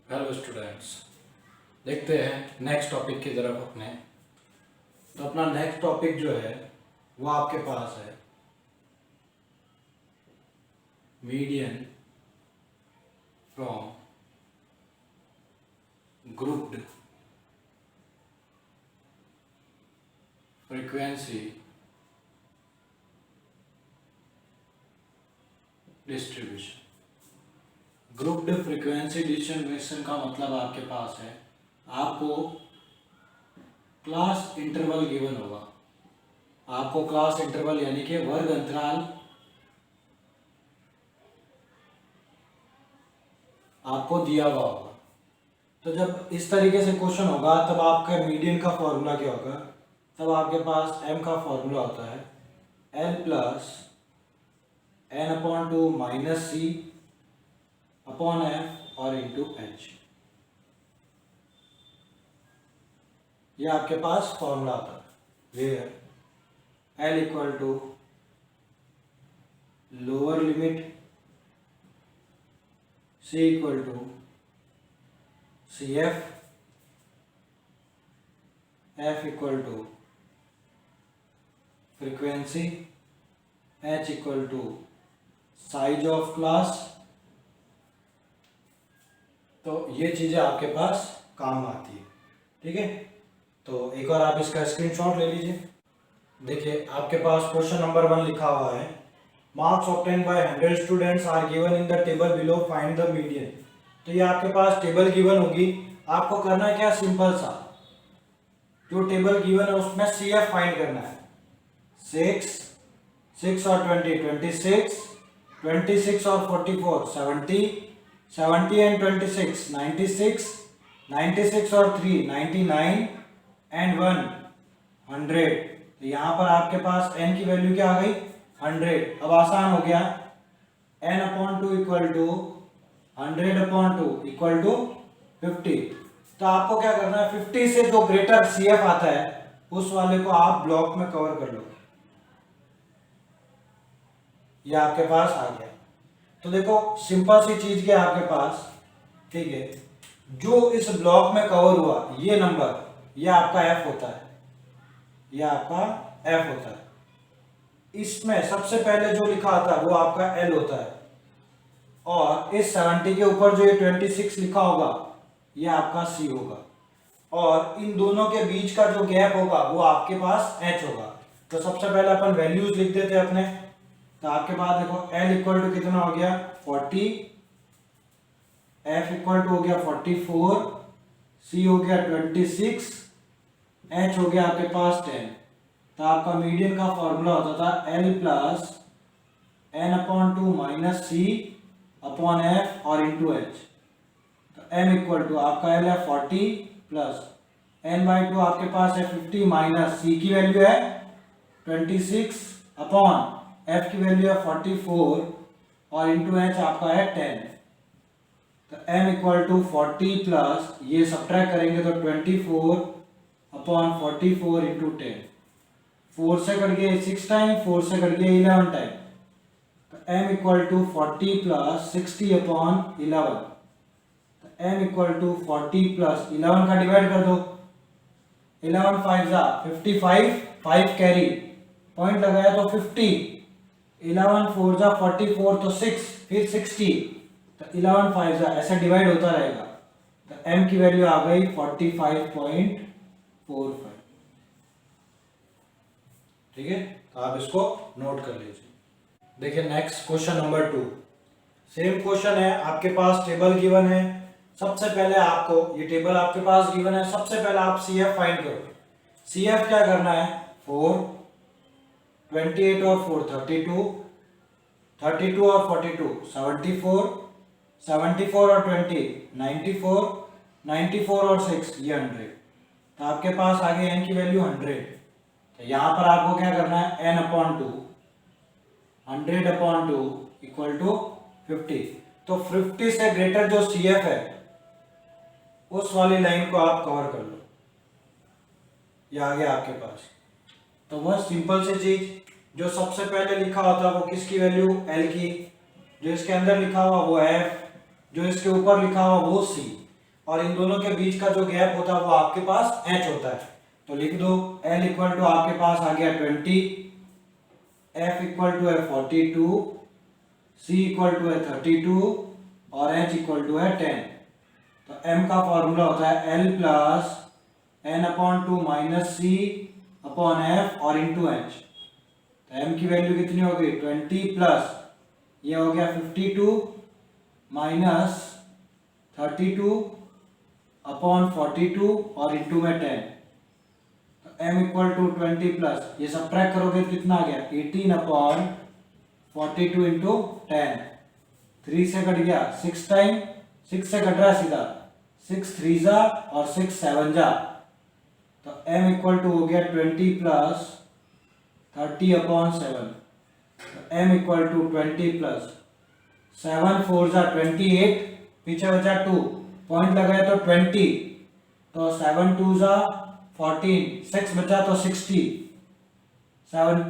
Hello students, देखते हैं next topic की तरफ अपने। तो अपना नेक्स्ट टॉपिक जो है वो आपके पास है median from grouped frequency distribution. Grouped frequency distribution का मतलब आपके पास है, आपको क्लास इंटरवल गिवन होगा। आपको क्लास इंटरवल यानी कि वर्ग अंतराल आपको दिया हुआ होगा। तो जब इस तरीके से क्वेश्चन होगा तब आपका मीडियन का फॉर्मूला क्या होगा? तब आपके पास m का फॉर्मूला होता है l plus n upon 2 minus C upon f और इंटू h। ये आपके पास फॉर्मूला आता है where l equal to lower limit c equal to CF, F equal to frequency, H equal to size of class. तो ये चीज़ें आपके पास काम आती है, ठीक है। तो एक बार आप इसका स्क्रीनशॉट ले लीजिए। देखिए आपके पास क्वेश्चन नंबर 1 लिखा हुआ है, marks obtain by 100 students are given in the table below, find the median. तो ये आपके पास टेबल गिवन होगी। आपको करना है क्या, सिंपल सा, जो टेबल गिवन है उसमें CF फाइंड करना है। 6 और 20 26, 26 और 44 70, 70 एंड 26 96, 96 और 3 99 एंड 1 100। तो यहाँ पर आपके पास n की वैल्यू क्या आ गई, 100। अब आसान हो गया, n upon 2 equal to 100 upon 2 equal to 50। तो आपको क्या करना है, 50 से जो ग्रेटर CF आता है उस वाले को आप ब्लॉक में कवर कर लो। ये आपके पास आ गया। तो देखो सिंपल सी चीज क्या है आपके पास, ठीक है, जो इस ब्लॉक में कवर हुआ ये नंबर, ये आपका F होता है, ये आपका F होता है। इसमें सबसे पहले जो लिखा आता है वो आपका L होता है, और इस 70 के ऊपर जो ये 26 लिखा होगा ये आपका C होगा, और इन दोनों के बीच का जो गैप होगा वो आपके पास H होगा। तो सबसे पहले अपन वैल्यूज लिख देते हैं अपने। तो आपके पास देखो L इक्वल टू कितना हो गया 40, F इक्वल टू हो गया 44, C हो गया 26, H हो गया आपके पास 10। तो आपका मीडियन का फॉर्मूला होता था L plus n upon 2 minus C upon F और इंटू H। तो m इक्वल टू आपका L है 40 प्लस n/2 आपके पास है 50 माइनस C की वैल्यू है 26 अपॉन F की वैल्यू है 44 और इंटू H आपका है 10। तो m इक्वल टू 40 प्लस ये सब्ट्रैक्ट करेंगे तो 24 अपॉन 44 इंटू 10। 4 से कट गए 6 टाइम, 4 से कट गए 11 टाइम। तो m equal to 40 plus 60 upon 11। तो m इक्वल टू 40 प्लस 11 का डिवाइड कर दो, 11 5 जा 55, 5 कैरी पॉइंट लगाया तो 50, 11 4 जा 44 तो 6, फिर 60, तो 11 5 जा ऐसे डिवाइड होता रहेगा। तो m की वैल्यू आ गई 45.45। ठीक है, तो आप इसको नोट कर लीजिए। देखिए next question number 2, same question है, आपके पास टेबल गिवन है। सबसे पहले आपको, ये टेबल आपके पास गिवन है, सबसे पहले आप CF फाइंड करो। CF क्या करना है, 4 28 और 4 32, 32 और 42 74, 74 और 20 94, 94 और 6 ये 100। तो आपके पास आगे n की वैल्यू 100। तो यहाँ पर आपको क्या करना है, n upon 2, 100 upon 2 equal to 50। तो 50 से ग्रेटर जो CF है उस वाली लाइन को आप कवर कर लो, ये आ गया आपके पास। तो वह सिंपल सी चीज, जो सबसे पहले लिखा होता है वो किसकी वैल्यू, L की, जो इसके अंदर लिखा हुआ वो F, जो इसके ऊपर लिखा हुआ वो C। और इन दोनों के बीच का जो गैप होता है वो आपके पास h होता है। तो लिख दो L इक्वल टू आपके पास आ गया 20, F इक्वल टू है 42, C इक्वल टू है 32 और H इक्वल टू है 10। तो M का फॉर्मूला होता है L plus n upon 2 minus C upon F और इंटू H। तो M की वैल्यू कितनी हो गई 20 प्लस ये हो गया 52 माइनस 32 अपॉन 42 और इंटू में 10। तो m इक्वल टू 20 प्लस ये सब्ट्रैक्ट करोगे तो कितना आ गया 18 अपॉन 42 इंटू 10। 3 से कट गया 6 टाइम 6 से कट रहा है सीधा 6 3 जा और 6 7 जा। तो m इक्वल टू हो गया 20 प्लस 30 अपॉन 7। तो m इक्वल टू 20 प्लस 7 4 जा 28, पीछे बचा 2 पॉइंट लगाए तो 20, तो 7 2 जा 14, 6 बचा तो 60 7,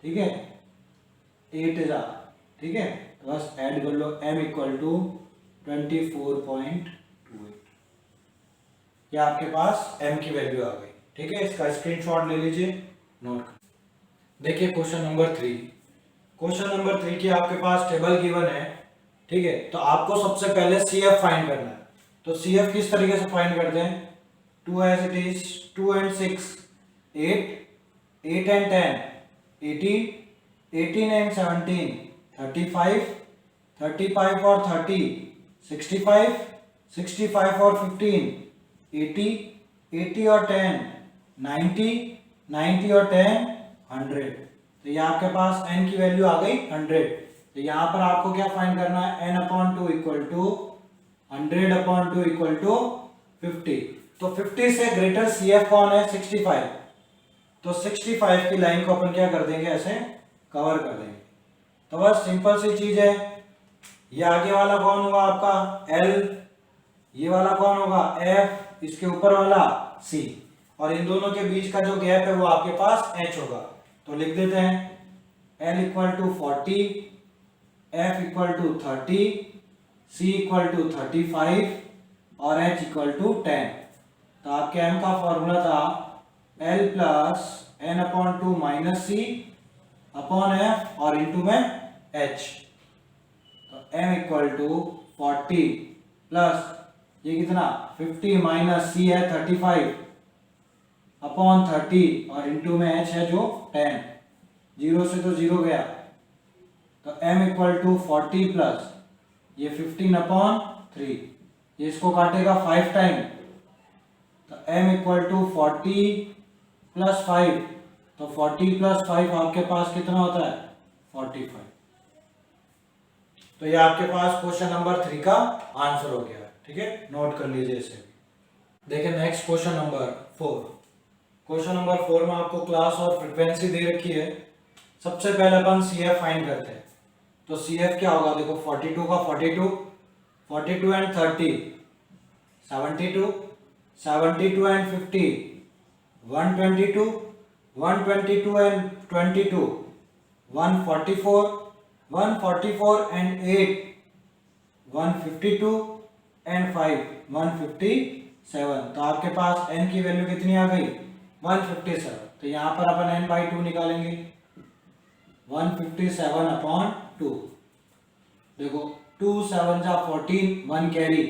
ठीक है 8 जा, ठीक है। तो बस ऐड कर लो m इक्वल टू 24.28, ये आपके पास m की वैल्यू आ गई, ठीक है। इसका स्क्रीनशॉट ले लीजिए, नोट कर। देखिए क्वेश्चन नंबर 3, क्वेश्चन नंबर 3 की आपके पास टेबल गिवन है, ठीक है। तो आपको सबसे पहले CF फाइंड करना है। तो CF किस तरीके से फाइंड करते हैं, 2 as it is, 2 and 6 8, 8 and 10 18, 18 and 17 35, 35 और 30 65, 65 और 15 80, 80 और 10 90, 90 और 10 100। तो ये आपके पास n की वैल्यू आ गई 100। तो यहाँ पर आपको क्या फाइंड करना है, n upon 2 equal to 100 upon 2 equal to 50। तो 50 से ग्रेटर CF कौन है 65। तो 65 की लाइन को अपन क्या कर देंगे, ऐसे कवर कर देंगे। तो बस सिंपल सी चीज है, ये आगे वाला कौन होगा आपका L, ये वाला कौन होगा F, इसके ऊपर वाला C, और इन दोनों के बीच का जो गैप है वो आपके पास H होगा। तो लिख देते हैं L equal to 40, F equal to 30, C equal to 35 और H इक्वल टू 10। तो आपके M का फॉर्मूला था L plus n upon 2 minus C upon F और इंटू में H। तो M इक्वल टू 40 प्लस ये कितना 50 माइनस C है 35 अपॉन 30 और इंटू में H है जो 10, 0 से तो 0 गया। तो m इक्वल टू 40 प्लस ये 15 अपॉन 3, ये इसको काटेगा 5 टाइम। तो m इक्वल टू 40 प्लस 5, तो 40 प्लस 5 आपके पास कितना होता है 45। तो ये आपके पास क्वेश्चन नंबर 3 का आंसर हो गया, ठीक है, नोट कर लीजिए इसे। देखिए next question number 4। Question number 4 में आपको क्लास और फ्रीक्वेंसी दे रखी है। सबसे पहले अपन CF फाइंड करते हैं। तो CF क्या होगा, देखो 42 का 42, 42 and 30 72, 72 and 50 122, 122 and 22 144, 144 and 8 152 and 5 157। तो आपके पास n की वैल्यू कितनी आ गई 157। तो यहाँ पर अपन n/2 निकालेंगे, 157 अपॉन 2। देखो 2 7 जा 14 1 कैरी,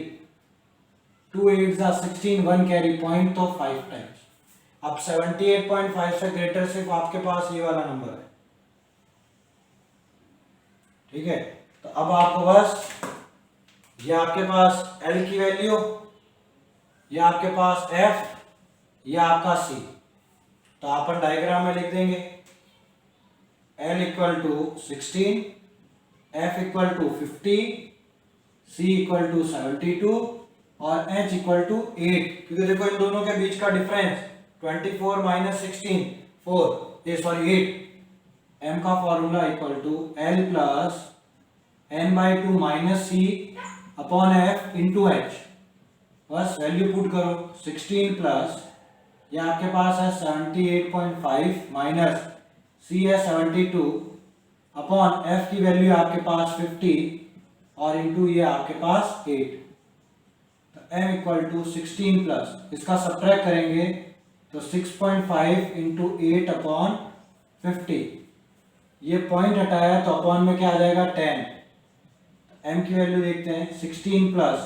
2 8 जा 16 1 कैरी, पॉइंट तो 5 टाइम्स। अब 78.5 से ग्रेटर सिर्फ आपके पास ये वाला नंबर है, ठीक है। तो अब आपको बस ये आपके पास L की वैल्यू, ये आपके पास F, ये आपका C। तो अपन डायग्राम में लिख देंगे L equal to 16, F equal to 50, C equal to 72 और H इक्वल टू 8। क्योंकि देखो इन दोनों के बीच का डिफरेंस 24 माइनस 16 8। M का formula equal to L plus n/2 minus C upon F into H। बस वैल्यू पुट करो, 16 प्लस ये आपके पास है 78.5 माइनस C है 72 अपॉन F की वैल्यू आपके पास 50 और इंटू ये आपके पास 8। तो m इक्वल टू 16 प्लस, इसका सब्ट्रैक्ट करेंगे तो 6.5 इंटू 8 अपॉन 50, ये पॉइंट हटाया तो अपॉन में क्या आ जाएगा 10। m की वैल्यू देखते हैं 16 प्लस,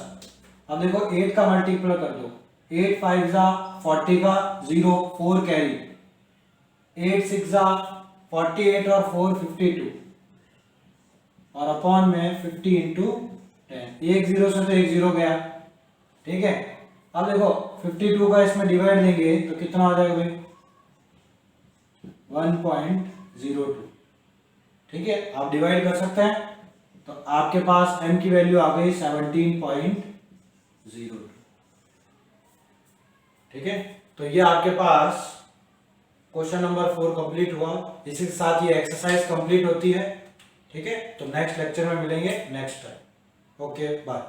अब देखो 8 का मल्टीपल कर दो, 8 5 जा 40 का 0 4 कैरी, 8 6 जा 48 और 4 52 और अपॉन में 50 इंटू 10, एक जीरो से तो एक जीरो गया, ठीक है। अब देखो 52 का इसमें डिवाइड देंगे तो कितना आ जाएगा भाई 1.02, ठीक है। आप डिवाइड कर सकते हैं तो आपके पास m की वैल्यू आ गई 17.02, ठीक है। तो ये आपके पास क्वेश्चन नंबर 4 कंप्लीट हुआ। इसी के साथ ये एक्सरसाइज कंप्लीट होती है, ठीक है। तो नेक्स्ट लेक्चर में मिलेंगे नेक्स्ट टाइम। Okay bye.